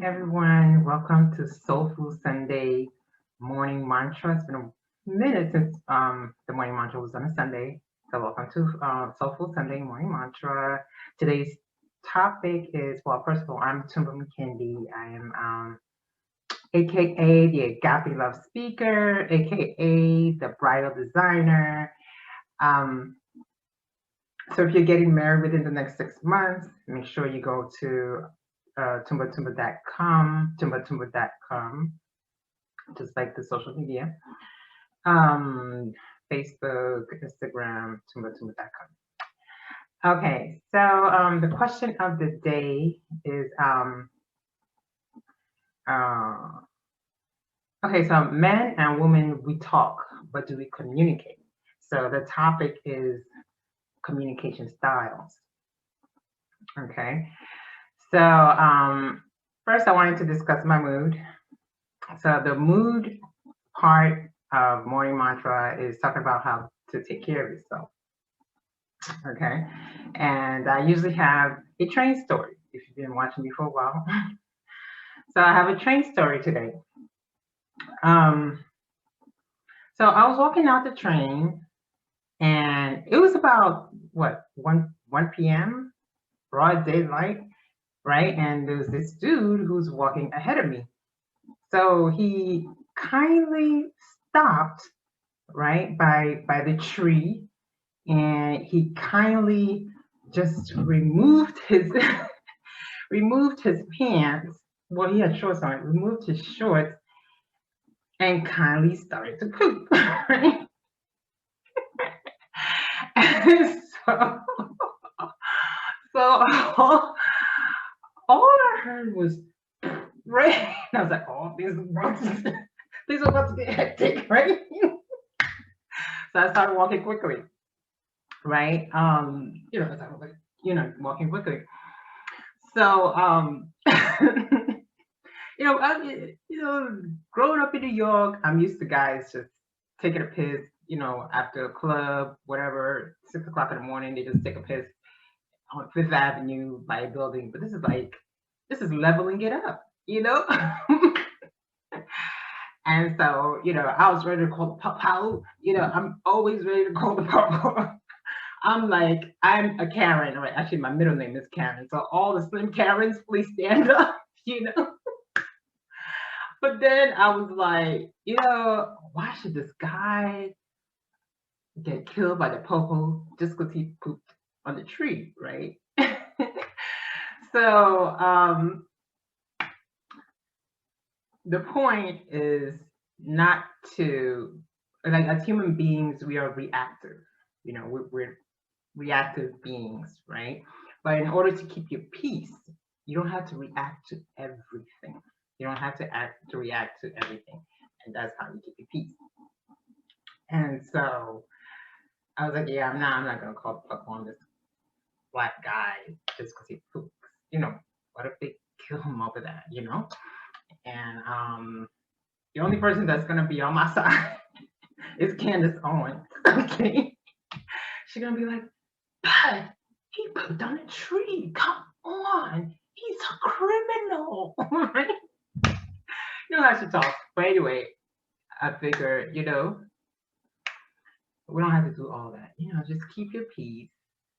everyone. Welcome to Soulful Sunday Morning Mantra. It's been a minute since the morning mantra was on a Sunday. So welcome to Soulful Sunday Morning Mantra. Today's topic is, well, first of all, I'm Tumba McKindy. I am aka the Agape Love Speaker, aka the Bridal Designer. Um, so if you're getting married within the next 6 months, make sure you go to ntumba.ntumba.com, just like the social media, Facebook, Instagram, tumba.ntumba.com. Okay, so the question of the day is, okay, so men and women, we talk, but do we communicate? So the topic is communication styles. Okay, so first I wanted to discuss my mood. So the mood part of morning mantra is talking about how to take care of yourself. Okay, and I usually have a train story if you've been watching me for a while. So I have a train story today. So I was walking out the train, and it was about what 1 p.m. broad daylight, right? And there's this dude who's walking ahead of me. So he kindly stopped right by the tree, and he kindly just removed his removed his pants. Well, he had shorts on. Removed his shorts and kindly started to poop. Right? And so all I heard was right. I was like, oh, these are about to get hectic, right? So I started walking quickly, right? As I was like, walking quickly. So, growing up in New York, I'm used to guys just taking a piss, after a club, whatever, 6 o'clock in the morning, they just take a piss on Fifth Avenue by a building. But this is leveling it up, And so, I was ready to call the pop out. I'm always ready to call the pop out. I'm a Karen, right? Actually, my middle name is Karen. So all the slim Karens, please stand up, But then I was like, why should this guy get killed by the popo just because he pooped on the tree, right? So the point is not to, like, as human beings, we are reactive. We're reactive beings, right? But in order to keep your peace, you don't have to react to everything. You don't have to react to everything, and that's how you keep your peace. And so I was like, yeah, I'm not gonna call the fuck on this black guy just because he poops. What if they kill him over that? And the only person that's gonna be on my side is Candace Owens. Okay, she's gonna be like, but he pooped on a tree. Come on, he's a criminal, right? You know how she talks. But anyway, I figure, we don't have to do all that. Just keep your peace,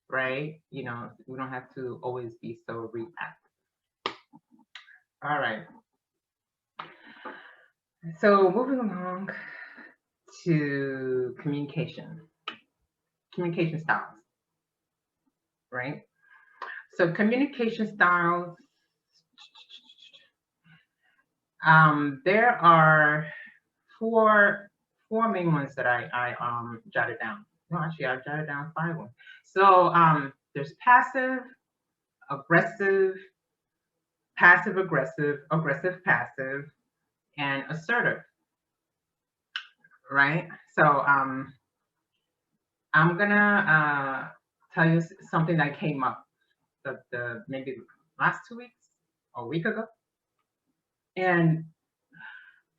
right? We don't have to always be so reactive. All right. So moving along to communication styles, right? So communication styles, there are four main ones that I jotted down. No, actually, I jotted down 5 ones. So there's passive, aggressive, aggressive, passive, and assertive, right? So I'm gonna tell you something that came up the maybe last 2 weeks or a week ago, and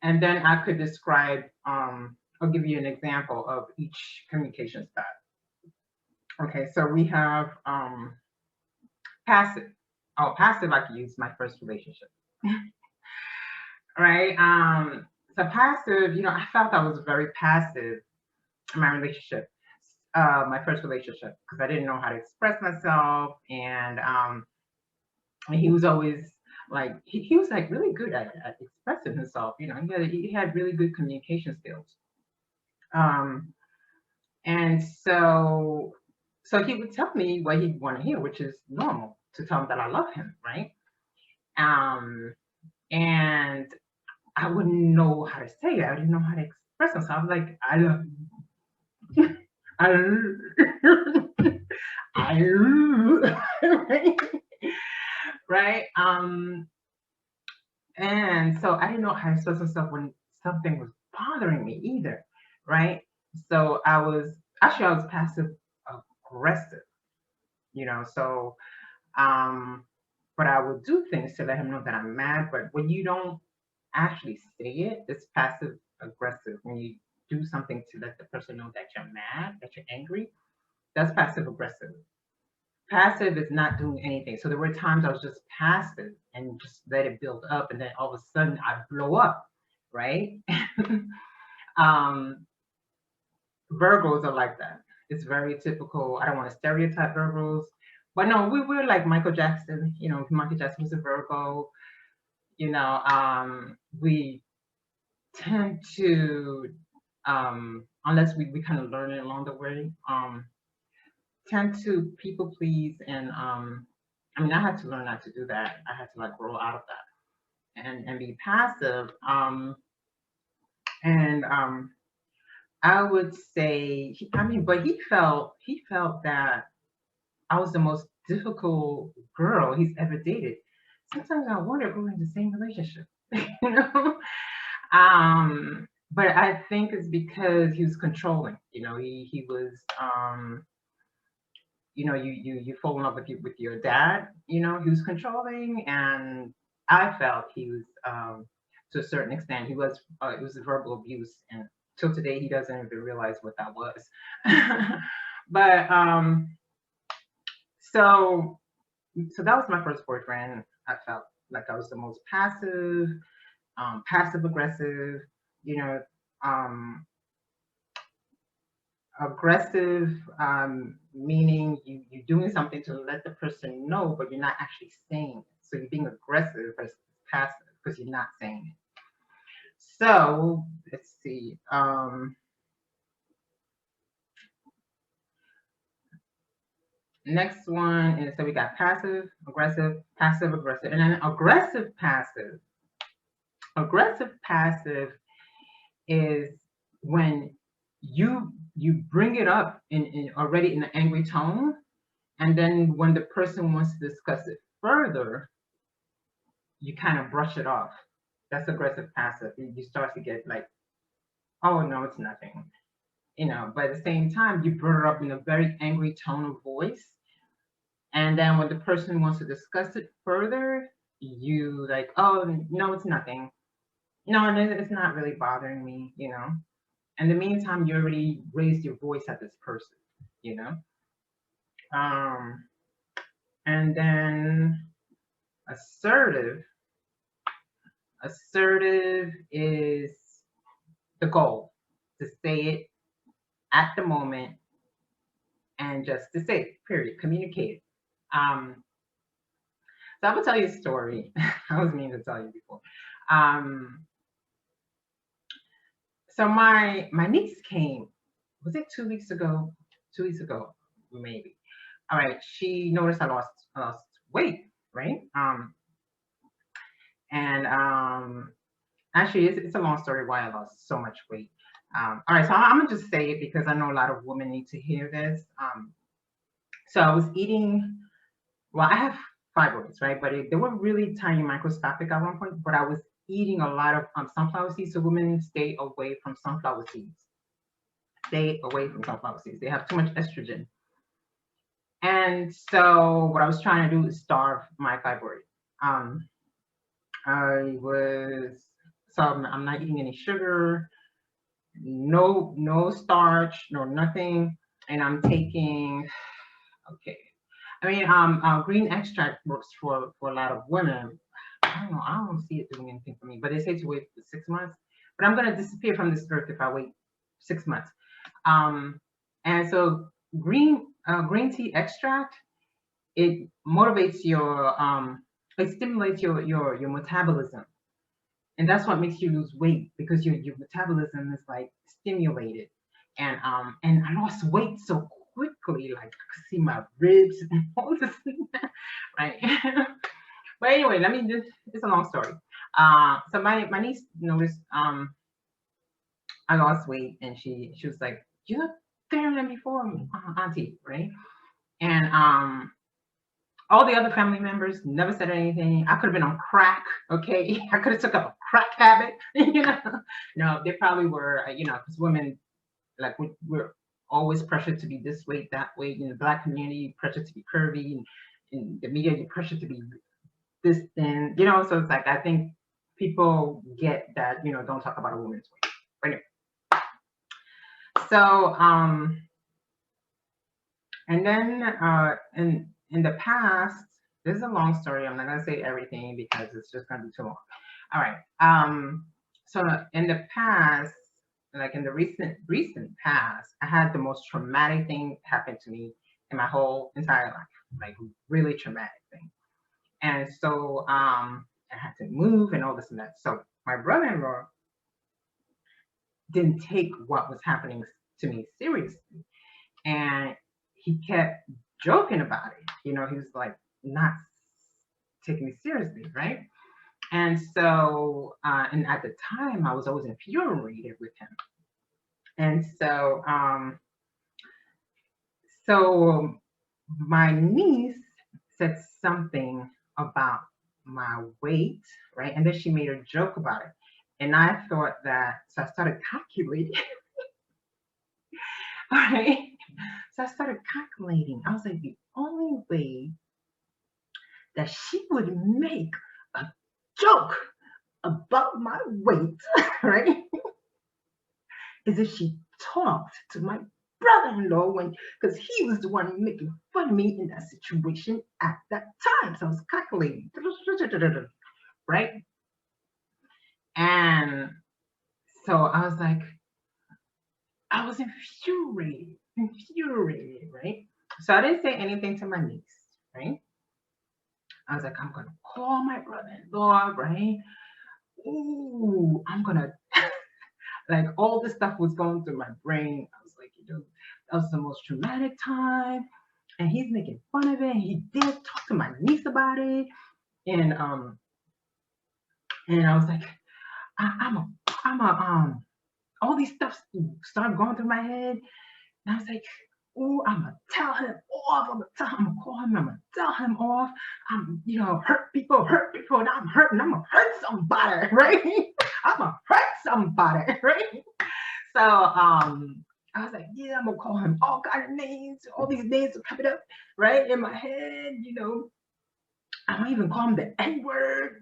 then I could describe I'll give you an example of each communication style. Okay, so we have passive. Oh, passive, I could use my first relationship. right? So passive, I felt I was very passive in my relationship, my first relationship, because I didn't know how to express myself, and he was always like he was like really good at expressing himself. He had really good communication skills. Um, and so he would tell me what he'd want to hear, which is normal to tell him that I love him, right? Um, and I wouldn't know how to say it. I didn't know how to express myself. I was like, I love you. I, I, right? And so I didn't know how to express myself when something was bothering me either, right? So I was passive aggressive, so um, but I would do things to let him know that I'm mad. But when you don't actually say it, it's passive aggressive. When you do something to let the person know that you're mad, that you're angry, that's passive aggressive. Passive is not doing anything. So there were times I was just passive and just let it build up, and then all of a sudden I blow up, right? um, Virgos are like that. It's very typical. I don't want to stereotype Virgos, but no, we're like Michael Jackson. Michael Jackson was a Virgo. We tend to, unless we kind of learn it along the way, tend to people please, and I mean, I had to learn not to do that. I had to like grow out of that and be passive. And I would say, I mean, but he felt that I was the most difficult girl he's ever dated. Sometimes I wonder if we're in the same relationship, you know. But I think it's because he was controlling. He was you fall in love with your dad. He was controlling, and I felt he was to a certain extent he was it was verbal abuse, and till today he doesn't even realize what that was. But so so that was my first boyfriend. I felt like I was the most passive aggressive, you know, um, aggressive, meaning you're doing something to let the person know, but you're not actually saying it. So you're being aggressive versus passive because you're not saying it. So let's see. Next one is, so we got passive aggressive, and then aggressive passive. Aggressive passive is when you bring it up in already in an angry tone, and then when the person wants to discuss it further, you kind of brush it off. That's aggressive passive. You start to get like, oh no, it's nothing, but at the same time you brought it up in a very angry tone of voice, and then when the person wants to discuss it further, you like, oh no, it's nothing, no, it's not really bothering me. In the meantime, you already raised your voice at this person, you know. Um, and then assertive. Assertive is the goal, to say it at the moment, and just to say it, period. Communicate it. So I'm gonna tell you a story. I was meaning to tell you before. Um, so my niece came. Was it 2 weeks ago? 2 weeks ago, maybe. All right. She noticed I lost weight, right? And actually, it's a long story why I lost so much weight. All right, so I'm gonna just say it because I know a lot of women need to hear this. So I was eating. Well, I have fibroids, right? But they were really tiny, microscopic at one point. But I was eating a lot of sunflower seeds. So women stay away from sunflower seeds. Stay away from sunflower seeds. They have too much estrogen. And so what I was trying to do is starve my fibroid. Um, I was so I'm not eating any sugar, no starch, no nothing, and I'm taking, okay. I mean, green extract works for a lot of women. I don't know. I don't see it doing anything for me. But they say to wait for 6 months. But I'm gonna disappear from this earth if I wait 6 months. Um, and so green tea extract, it motivates your it stimulates your metabolism, and that's what makes you lose weight because your metabolism is like stimulated, and I lost weight so quickly, like I could see my ribs and all this, right? But anyway, let me just, it's a long story. So my niece noticed I lost weight, and she was like, "You look thinner than before, auntie," right? And all the other family members never said anything. I could have been on crack, okay? I could have took up a crack habit, you know. No, they probably were, because women, like we're always pressured to be this weight, that weight. In the Black community, pressured to be curvy, and in the media, you're pressured to be this thin, you know. So it's like I think people get that, don't talk about a woman's weight. But anyway, so and then in the past, this is a long story. I'm not gonna say everything because it's just gonna be too long. All right. So in the past, like in the recent past, I had the most traumatic thing happen to me in my whole entire life, like really traumatic thing. And so I had to move and all this and that. So my brother-in-law didn't take what was happening to me seriously, and he kept joking about it. He was like not taking me seriously, right? And so, and at the time, I was always infuriated with him. And so my niece said something about my weight, right? And then she made a joke about it. And I thought that, so I started calculating, all right? So I started calculating. I was like, the only way that she would make a joke about my weight, right, is if she talked to my brother-in-law because he was the one making fun of me in that situation at that time. So I was calculating, right? And so I was like, I was infuriated, right? So I didn't say anything to my niece, right? I was like, I'm gonna call my brother-in-law, right? Ooh, I'm gonna like all this stuff was going through my brain. I was like, that was the most traumatic time, and he's making fun of it. And he did talk to my niece about it, and I was like, all these stuff started going through my head, and I was like, oh, I'm gonna tell him off. I'm gonna call him. I'm gonna tell him off. I'm, hurt people, and I'm hurting. I'm gonna hurt somebody, right? I'm gonna hurt somebody, right? So I was like, yeah, I'm gonna call him all kind of names. All these names are coming up right in my head. I'm gonna even call him the N-word.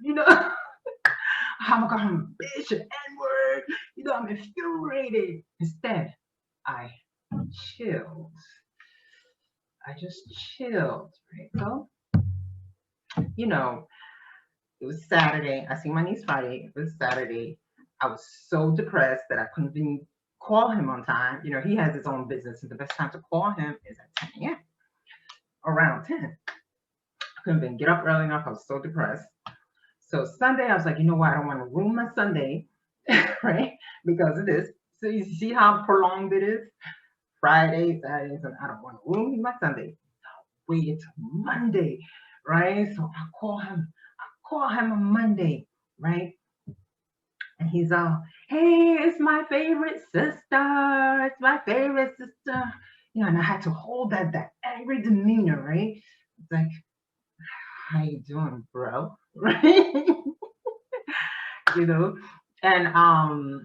I'm gonna call him a bitch, an N-word. I'm infuriated. Instead, I chilled. I just chilled, right? So, it was Saturday. I see my niece Friday. It was Saturday. I was so depressed that I couldn't even call him on time. He has his own business, and the best time to call him is at 10 a.m. Around 10. I couldn't even get up early enough. I was so depressed. So Sunday, I was like, you know what? I don't want to ruin my Sunday, right? Because of this. So you see how prolonged it is? Friday, Saturday, so I don't want to ruin my Sunday. Wait until Monday, right? So I call him on Monday, right? And he's all, hey, it's my favorite sister. It's my favorite sister. And I had to hold that angry demeanor, right? It's like, how you doing, bro? Right? And I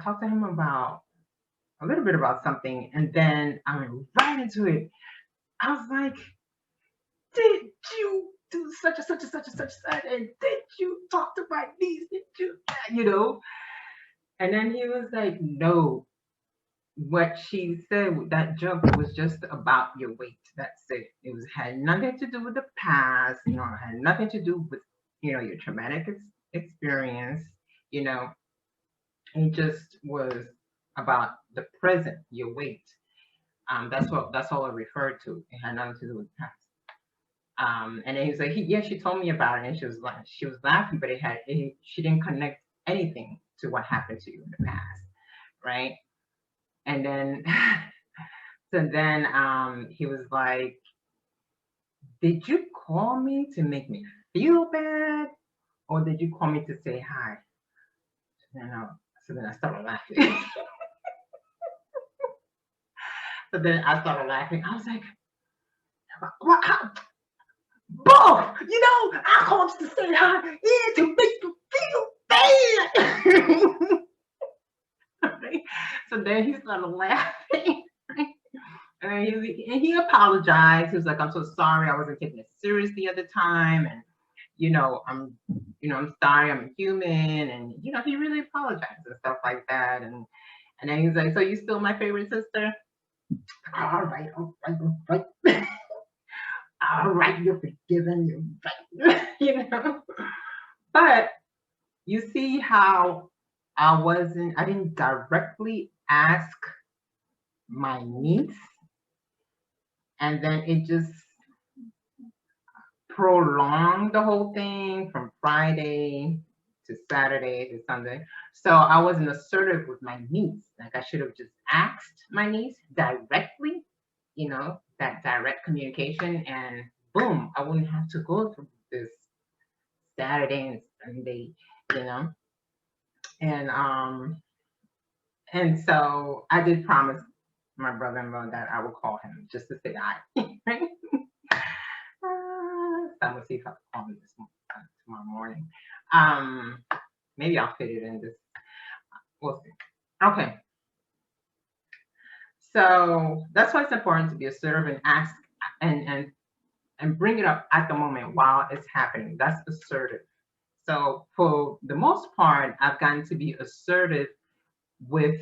talked to him about a little bit about something, and then I went right into it. I was like, did you do such and such and such and such and such? And did you talk to my niece? Did you, And then he was like, no, what she said, that joke was just about your weight. That's it. It was had nothing to do with the past, you know, it had nothing to do with, you know, your traumatic experience, you know, it just was about the present, your weight. That's all I referred to. It had nothing to do with the past. And then he was like, yeah, she told me about it, and she was laughing, but she didn't connect anything to what happened to you in the past, right? And then, so then he was like, did you call me to make me feel bad, or did you call me to say hi? So then I started laughing. So then I started laughing. I was like, what? Both, you know, I called you to say hi, yeah, to make you feel bad. Right? So then he started laughing. And he apologized. He was like, I'm so sorry, I wasn't taking it seriously at the time, and I'm sorry, I'm human, and he really apologized and stuff like that. And then he was like, so you still my favorite sister? All right, all right, all right. All right, you're forgiven, you're right. But you see how I didn't directly ask my niece, and then it just prolonged the whole thing from Friday to Saturday to Sunday. So I wasn't assertive with my niece. Like, I should have just asked my niece directly, that direct communication, and boom, I wouldn't have to go through this Saturday and Sunday, you know. And so I did promise my brother-in-law that I would call him just to say hi. Right? I'm gonna see if I can call him tomorrow morning. Maybe I'll fit it in this. We'll see. Okay. So that's why it's important to be assertive and ask and bring it up at the moment while it's happening. That's assertive. So for the most part, I've gotten to be assertive with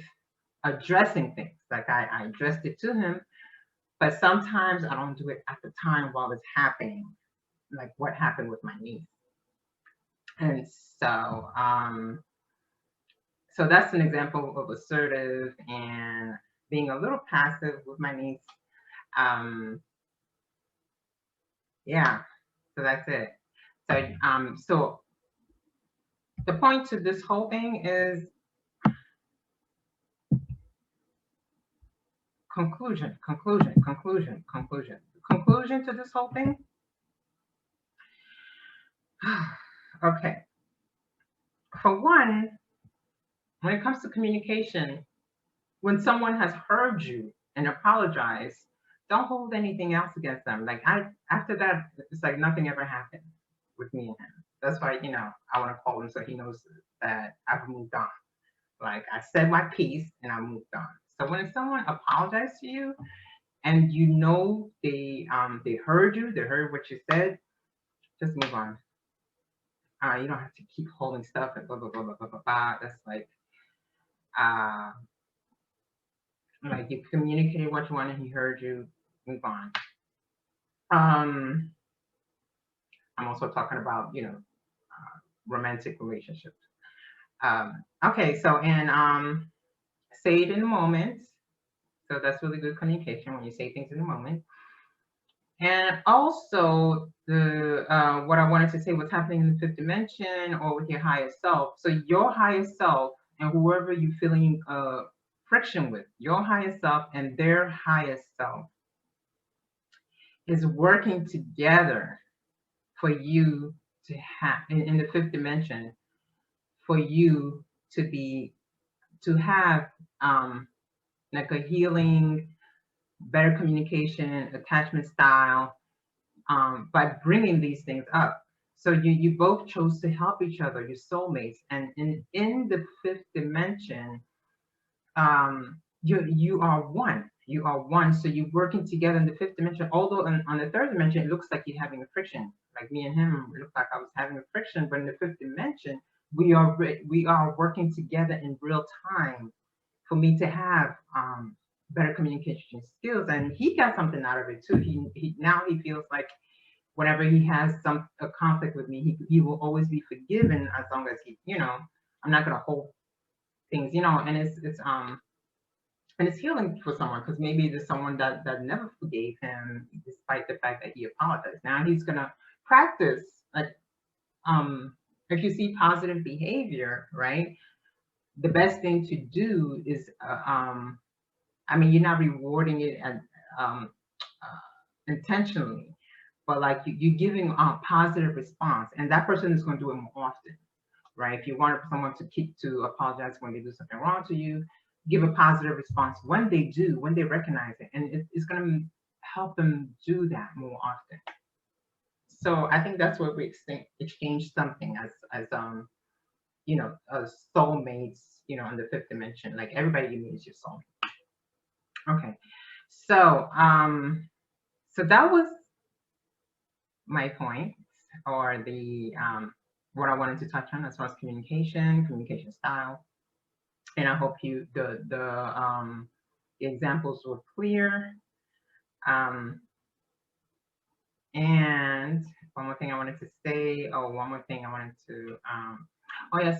addressing things. Like I addressed it to him, but sometimes I don't do it at the time while it's happening, like what happened with my niece. And so, so that's an example of assertive and being a little passive with my niece. Yeah, so that's it. So the point to this whole thing is conclusion to this whole thing. Okay. For one, when it comes to communication, when someone has heard you and apologized, don't hold anything else against them. Like after that, it's like nothing ever happened with me and him. That's why, I want to call him so he knows that I've moved on. Like, I said my piece and I moved on. So when someone apologizes to you and they heard you, they heard what you said, just move on. You don't have to keep holding stuff and blah blah blah blah blah blah blah. That's like you communicated what you wanted, he heard you, move on. I'm also talking about romantic relationships. Okay, so and say it in the moment. So that's really good communication when you say things in the moment. And also what I wanted to say, what's happening in the fifth dimension or with your higher self. So your higher self and whoever you're feeling friction with, your higher self and their higher self is working together for you to have in the fifth dimension, for you to have like a healing, better communication, attachment style, by bringing these things up. So you both chose to help each other, your soulmates, and in the fifth dimension, you are one. You are one. So you're working together in the fifth dimension. Although on the third dimension, it looks like you're having a friction. Like me and him, it looked like I was having a friction. But in the fifth dimension, we are working together in real time for me to have better communication skills. And he got something out of it too. Now he feels like whenever he has a conflict with me, he will always be forgiven as long as I'm not gonna hold things, and it's healing for someone, because maybe there's someone that never forgave him despite the fact that he apologized. Now he's gonna practice, like, if you see positive behavior, right? The best thing to do is, you're not rewarding it intentionally, but like you're giving a positive response, and that person is going to do it more often, right? If you want someone to apologize when they do something wrong to you, give a positive response when they recognize it, and it's going to help them do that more often. So I think that's where we exchange something as soulmates, in the fifth dimension. Like, everybody you meet is your soulmate. Okay, so so that was my point, or the what I wanted to touch on as far as communication style. And I hope the examples were clear. And one more thing I wanted to say,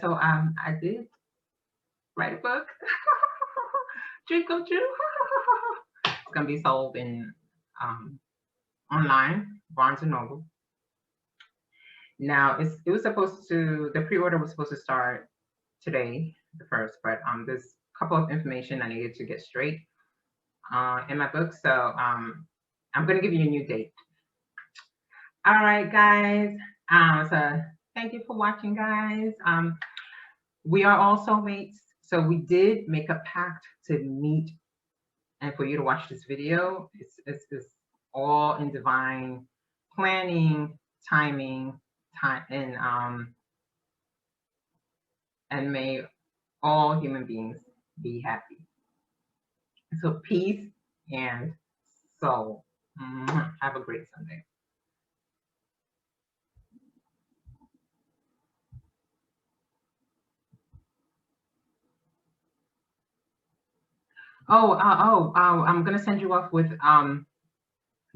so I did write a book. Dream come true. It's gonna be sold in online, Barnes and Noble. Now it was supposed to, the pre-order was supposed to start today, the first, but there's a couple of information I needed to get straight in my book, so I'm gonna give you a new date. All right, guys. So thank you for watching, guys. We are all soulmates, so we did make a pact to meet, and for you to watch this video. It's all in divine planning, timing, and may all human beings be happy. So peace and soul. Have a great Sunday. I'm gonna send you off with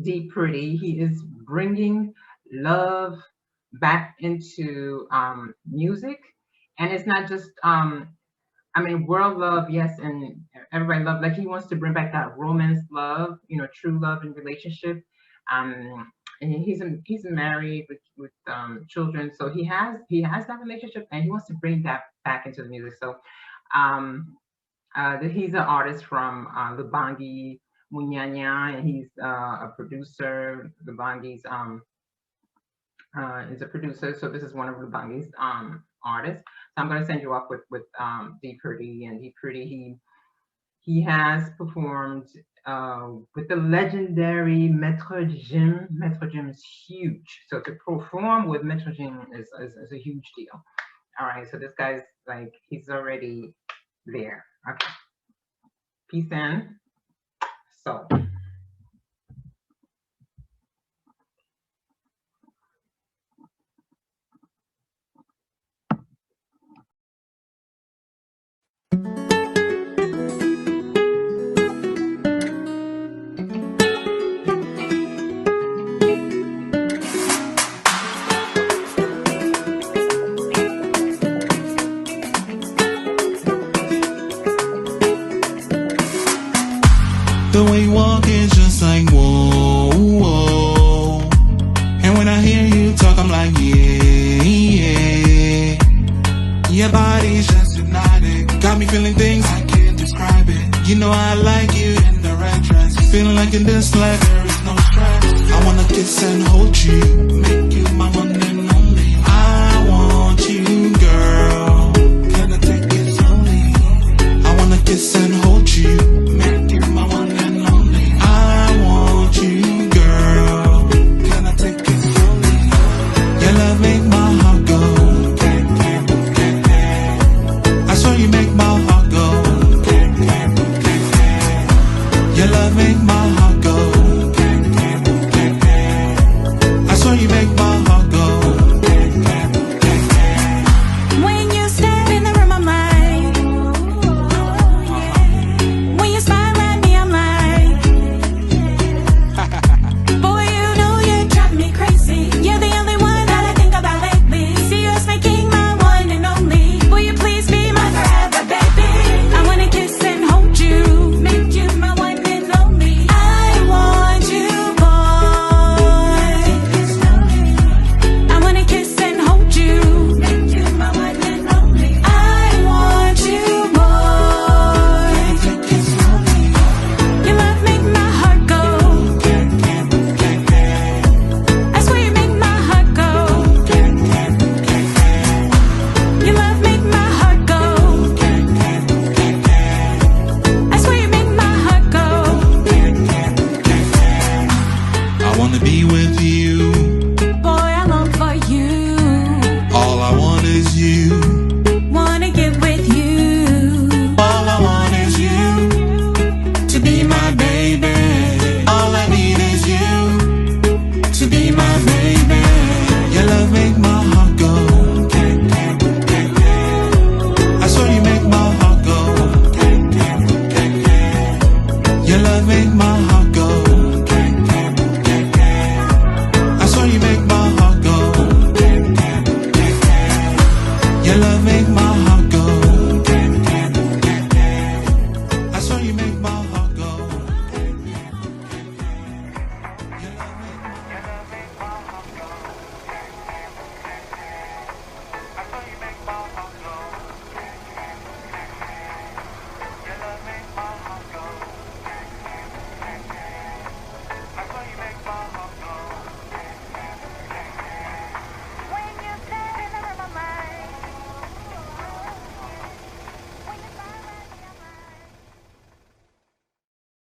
DPRETTY. He is bringing love back into music, and it's not just world love, yes, and everybody love. Like, he wants to bring back that romance love, true love in relationship. And he's married with children, so he has that relationship, and he wants to bring that back into the music. So he's an artist from Lubangi, Munyanya, and he's a producer. Lubangi's is a producer, so this is one of Lubangi's artists. So I'm going to send you off with DPRETTY. And DPRETTY, he has performed with the legendary Maitre Gims. Maitre Gims is huge, so to perform with Maitre Gims is a huge deal. All right, so this guy's like, he's already there. Okay, peace and soul. The way you walk is just like whoa, whoa. And when I hear you talk, I'm like, yeah. Your body's just hypnotic, got me feeling things I can't describe it. You know I like you in the red dress, feeling like in this life there is no stress. I wanna kiss and hold you, make